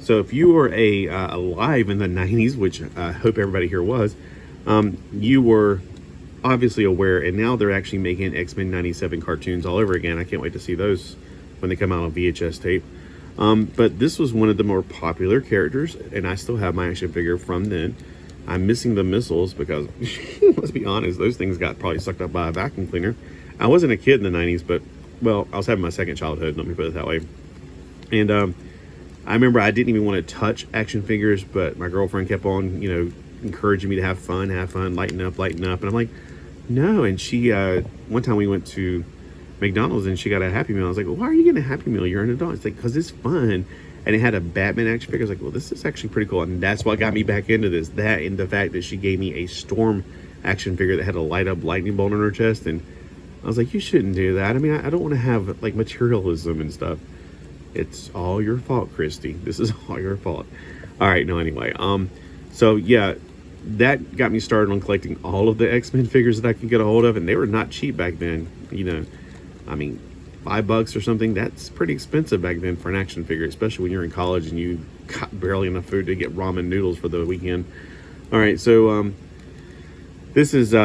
So if you were alive in the 90s, which I hope everybody here was, you were obviously aware, and now they're actually making X-Men 97 cartoons all over again. I can't wait to see those when they come out on VHS tape. But this was one of the more popular characters, and I still have my action figure from then. I'm missing the missiles because, let's be honest, those things got probably sucked up by a vacuum cleaner. I wasn't a kid in the 90s, but, well, I was having my second childhood, let me put it that way. And I remember I didn't even want to touch action figures, but my girlfriend kept on, you know, encouraging me to have fun, lighten up. And I'm like, no. And she, one time we went to McDonald's and she got a Happy Meal. I was like, well, why are you getting a Happy Meal? You're an adult. It's like, because it's fun. And it had a Batman action figure. I was like, well, this is actually pretty cool. And that's what got me back into this. That and the fact that she gave me a Storm action figure that had a light up lightning bolt on her chest. And I was like, you shouldn't do that. I mean, I don't want to have like materialism and stuff. It's all your fault, Christy. This is all your fault. All right, no, anyway. So yeah, that got me started on collecting all of the X-Men figures that I could get a hold of, and they were not cheap back then. You know, I mean, $5 or something, that's pretty expensive back then for an action figure, especially when you're in college and you got barely enough food to get ramen noodles for the weekend. All right, so this is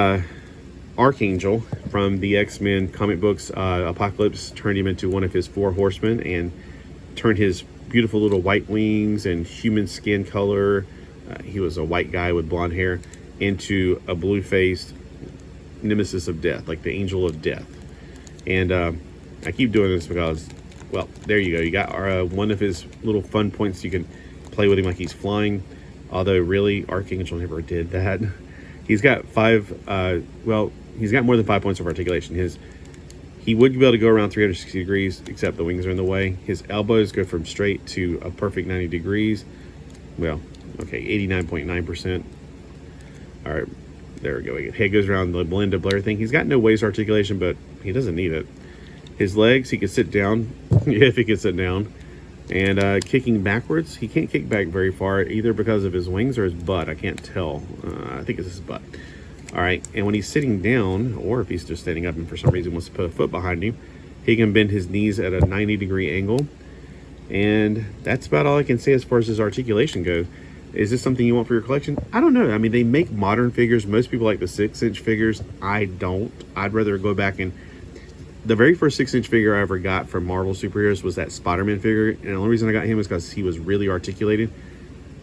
Archangel from the X-Men comic books. Apocalypse turned him into one of his 4 horsemen and turned his beautiful little white wings and human skin color, he was a white guy with blonde hair, into a blue-faced nemesis of death, like the angel of death. And I keep doing this because, well, there you go. You got one of his little fun points. You can play with him like he's flying, although really Archangel never did that. He's got he's got more than 5 points of articulation. He would be able to go around 360 degrees, except the wings are in the way. His elbows go from straight to a perfect 90 degrees. Well, okay, 89.9%. All right, there we go. Head goes around the blend of blur thing. He's got no waist articulation, but he doesn't need it. His legs, he can sit down, if he can sit down. And kicking backwards, he can't kick back very far, either because of his wings or his butt. I can't tell. I think it's his butt. All right, and when he's sitting down, or if he's just standing up and for some reason wants to put a foot behind him, he can bend his knees at a 90-degree angle. And that's about all I can say as far as his articulation goes. Is this something you want for your collection? I don't know. I mean, they make modern figures. Most people like the 6-inch figures. I don't. I'd rather go back and... The very first 6-inch figure I ever got from Marvel superheroes was that Spider-Man figure. And the only reason I got him was because he was really articulated.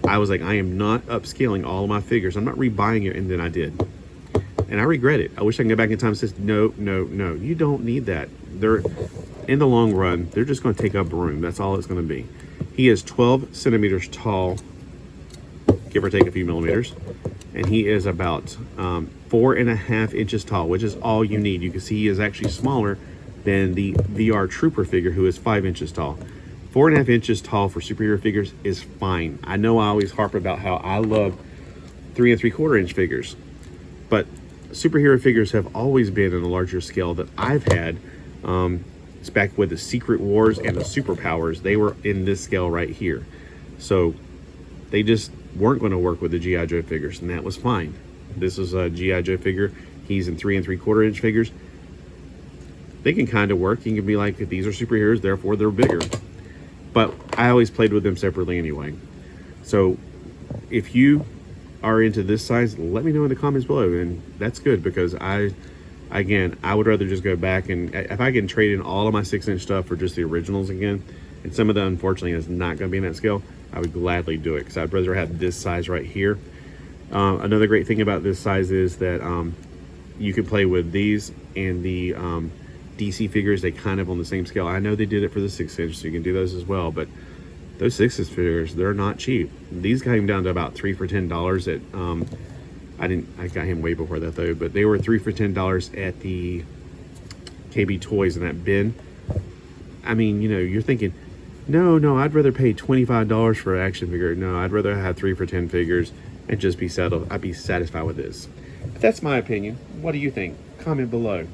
I was like, I am not upscaling all of my figures. I'm not rebuying it. And then I did. And I regret it. I wish I could go back in time and say, no, you don't need that. They're, in the long run, they're just going to take up room. That's all it's going to be. He is 12 centimeters tall, give or take a few millimeters. And he is about 4.5 inches tall, which is all you need. You can see he is actually smaller than the VR Trooper figure, who is 5 inches tall. 4.5 inches tall for superhero figures is fine. I know I always harp about how I love 3 3/4 inch figures, but superhero figures have always been on a larger scale that I've had. It's back with the Secret Wars and the Superpowers. They were in this scale right here. So they just weren't going to work with the G.I. Joe figures, and that was fine. This is a G.I. Joe figure. He's in 3 3/4 inch figures. They can kind of work. You can be like, these are superheroes, therefore they're bigger. But I always played with them separately anyway. So if you are into this size, let me know in the comments below, and that's good, because I would rather just go back, and if I can trade in all of my 6-inch stuff for just the originals again, and some of that unfortunately is not going to be in that scale, I would gladly do it, because I'd rather have this size right here. Another great thing about this size is that you can play with these and the DC figures. They kind of on the same scale. I know they did it for the 6-inch, so you can do those as well, but those 6-inch figures, they're not cheap. These came down to about 3 for $10 at I got him way before that though, but they were 3 for $10 at the KB Toys in that bin. I mean, you know, you're thinking, no, I'd rather pay $25 for an action figure. No, I'd rather have 3 for 10 figures and just be settled. I'd be satisfied with this. But that's my opinion. What do you think? Comment below.